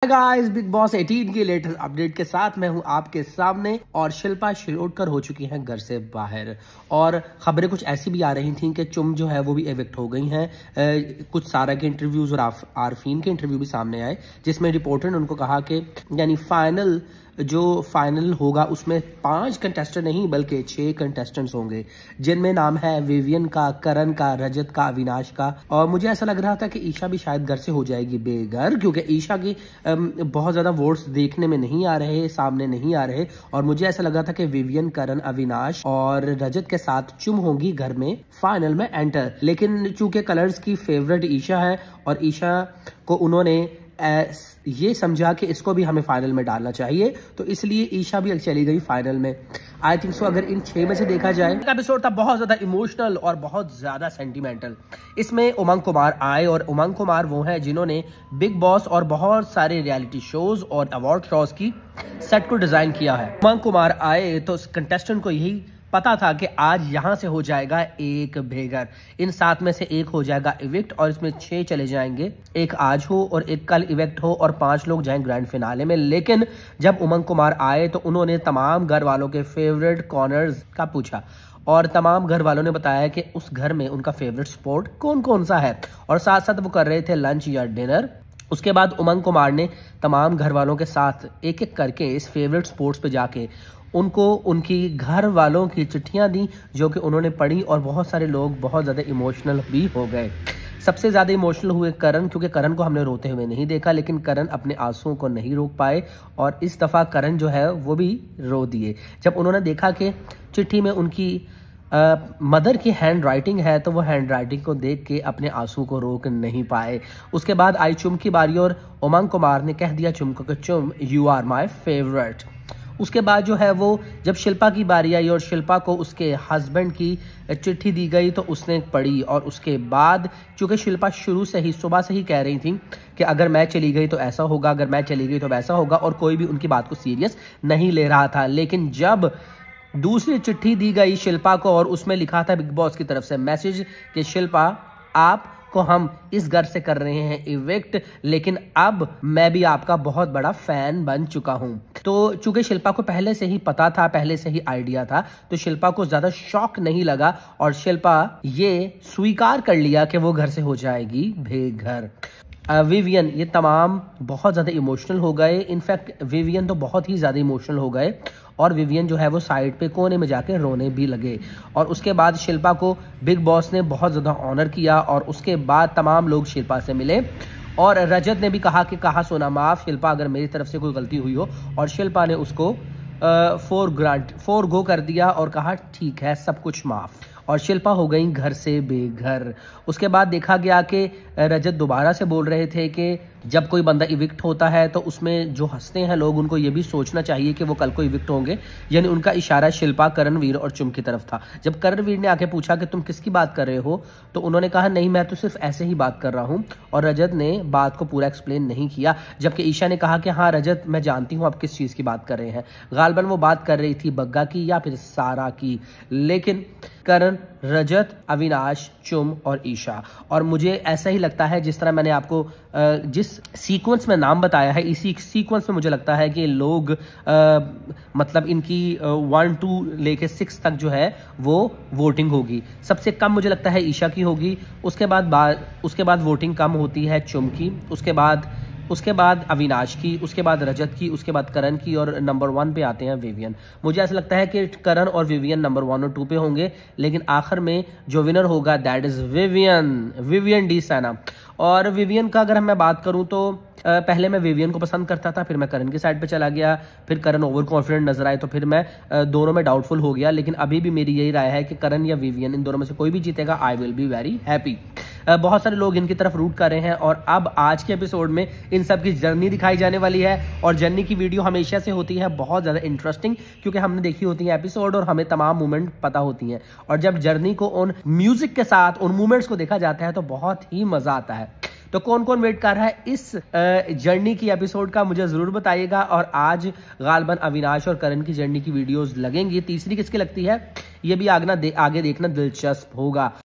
Guys, big boss 18 की latest update के साथ मैं हूं आपके सामने। और शिल्पा शिरोडकर हो चुकी हैं घर से बाहर। और खबरें कुछ ऐसी भी आ रही थी कि चुम जो है वो भी एविक्ट हो गई हैं। कुछ सारा के इंटरव्यूज और आरफीन के इंटरव्यू भी सामने आए, जिसमें रिपोर्टर ने उनको कहा कि यानी फाइनल होगा उसमें 5 कंटेस्टेंट नहीं बल्कि 6 कंटेस्टेंट्स होंगे, जिनमें नाम है विवियन का, करण का, रजत का, अविनाश का। और मुझे ऐसा लग रहा था कि ईशा भी शायद घर से हो जाएगी बेघर, क्योंकि ईशा की बहुत ज्यादा वोट्स देखने में नहीं आ रहे, सामने नहीं आ रहे। और मुझे ऐसा लगा था कि विवियन, करण, अविनाश और रजत के साथ चुम होंगी घर में फाइनल में एंटर। लेकिन चूंकि कलर्स की फेवरेट ईशा है और ईशा को उन्होंने ये समझा कि इसको भी हमें फाइनल में डालना चाहिए, तो इसलिए ईशा भी चली गई फाइनल में। आई थिंक सो अगर इन 6 में से देखा जाए, एपिसोड था बहुत ज्यादा इमोशनल और बहुत ज्यादा सेंटिमेंटल। इसमें उमंग कुमार आए, और उमंग कुमार वो हैं जिन्होंने बिग बॉस और बहुत सारे रियलिटी शोज और अवार्ड शोज की सेट को डिजाइन किया है। उमंग कुमार आए तो कंटेस्टेंट को यही पता था कि आज यहां से हो जाएगा एक बेघर, इन 7 में से एक हो जाएगा इविक्ट, और इसमें 6 चले जाएंगे, एक आज हो और एक कल इविक्ट हो और 5 लोग जाएं ग्रैंड फिनाले में। लेकिन जब उमंग कुमार आए तो उन्होंने तमाम घर वालों के फेवरेट कॉर्नर्स का पूछा, और तमाम घर वालों ने बताया कि उस घर में उनका फेवरेट स्पोर्ट कौन कौन सा है, और साथ साथ वो कर रहे थे लंच या डिनर। उसके बाद उमंग कुमार ने तमाम घर वालों के साथ एक एक करके इस फेवरेट स्पोर्ट्स पे जाके उनको उनकी घर वालों की चिट्ठियां दी, जो कि उन्होंने पढ़ी, और बहुत सारे लोग बहुत ज़्यादा इमोशनल भी हो गए। सबसे ज़्यादा इमोशनल हुए करण, क्योंकि करण को हमने रोते हुए नहीं देखा, लेकिन करण अपने आंसुओं को नहीं रोक पाए, और इस दफ़ा करण जो है वो भी रो दिए जब उन्होंने देखा कि चिट्ठी में उनकी मदर की हैंड राइटिंग है, तो वो हैंड राइटिंग को देख के अपने आंसू को रोक नहीं पाए। उसके बाद आई चुम की बारी, और उमंग कुमार ने कह दिया चुम को कि चुम यू आर माई फेवरेट। उसके बाद जो है वो जब शिल्पा की बारी आई और शिल्पा को उसके हस्बैंड की चिट्ठी दी गई तो उसने पढ़ी, और उसके बाद चूंकि शिल्पा शुरू से ही सुबह से ही कह रही थी कि अगर मैं चली गई तो ऐसा होगा, अगर मैं चली गई तो वैसा होगा, और कोई भी उनकी बात को सीरियस नहीं ले रहा था। लेकिन जब दूसरी चिट्ठी दी गई शिल्पा को, और उसमें लिखा था बिग बॉस की तरफ से मैसेज कि शिल्पा आप को हम इस घर से कर रहे हैं इविक्ट, लेकिन अब मैं भी आपका बहुत बड़ा फैन बन चुका हूं। तो चूंकि शिल्पा को पहले से ही पता था, पहले से ही आइडिया था, तो शिल्पा को ज्यादा शॉक नहीं लगा, और शिल्पा ये स्वीकार कर लिया कि वो घर से हो जाएगी बेघर। विवियन, ये तमाम बहुत ज़्यादा इमोशनल हो गए। इनफैक्ट विवियन तो बहुत ही ज़्यादा इमोशनल हो गए, और विवियन जो है वो साइड पे कोने में जाके रोने भी लगे। और उसके बाद शिल्पा को बिग बॉस ने बहुत ज़्यादा ऑनर किया, और उसके बाद तमाम लोग शिल्पा से मिले, और रजत ने भी कहा कि कहा सोना माफ शिल्पा, अगर मेरी तरफ से कोई गलती हुई हो। और शिल्पा ने उसको फोर गो कर दिया और कहा ठीक है, सब कुछ माफ, और शिल्पा हो गई घर से बेघर। उसके बाद देखा गया कि रजत दोबारा से बोल रहे थे कि जब कोई बंदा इविक्ट होता है तो उसमें जो हंसते हैं लोग, उनको ये भी सोचना चाहिए कि वो कल को इविक्ट होंगे। यानी उनका इशारा शिल्पा, करणवीर और चुम की तरफ था। जब करणवीर ने आके पूछा कि तुम किसकी बात कर रहे हो, तो उन्होंने कहा नहीं, मैं तो सिर्फ ऐसे ही बात कर रहा हूं, और रजत ने बात को पूरा एक्सप्लेन नहीं किया। जबकि ईशा ने कहा कि हाँ रजत, मैं जानती हूँ आप किस चीज़ की बात कर रहे हैं। गालबन वो बात कर रही थी बग्गा की या फिर सारा की, लेकिन करण, रजत, अविनाश, चुम और ईशा। और मुझे ऐसा ही लगता है, जिस तरह मैंने आपको जिस सीक्वेंस में नाम बताया है, इसी सीक्वेंस में मुझे लगता है कि लोग मतलब इनकी 1 2 लेके 6 तक जो है वो वोटिंग होगी। सबसे कम मुझे लगता है ईशा की होगी, उसके बाद वोटिंग कम होती है चुम की, उसके बाद अविनाश की, उसके बाद रजत की, उसके बाद करण की, और नंबर 1 पे आते हैं विवियन। मुझे ऐसा लगता है कि करण और विवियन नंबर 1 और 2 पे होंगे, लेकिन आखिर में जो विनर होगा दैट इज विवियन डी सैना। और विवियन का अगर मैं बात करूं तो पहले मैं विवियन को पसंद करता था, फिर मैं करण की साइड पे चला गया, फिर करण ओवर कॉन्फिडेंट नजर आए तो फिर मैं दोनों में डाउटफुल हो गया। लेकिन अभी भी मेरी यही राय है कि करण या विवियन, इन दोनों में से कोई भी जीतेगा, I will be very happy. बहुत सारे लोग इनकी तरफ रूट कर रहे हैं, और अब आज के एपिसोड में इन सब की जर्नी दिखाई जाने वाली है। और जर्नी की वीडियो हमेशा से होती है बहुत ज्यादा इंटरेस्टिंग, क्योंकि हमने देखी होती है एपिसोड और हमें तमाम मूवमेंट पता होती हैं, और जब जर्नी को उन म्यूजिक के साथ उन मूवमेंट्स को देखा जाता है तो बहुत ही मजा आता है। तो कौन कौन वेट कर रहा है इस जर्नी की एपिसोड का, मुझे जरूर बताइएगा। और आज गालबन अविनाश और करण की जर्नी की वीडियोस लगेंगी, तीसरी किसकी लगती है ये भी आगे देखना दिलचस्प होगा।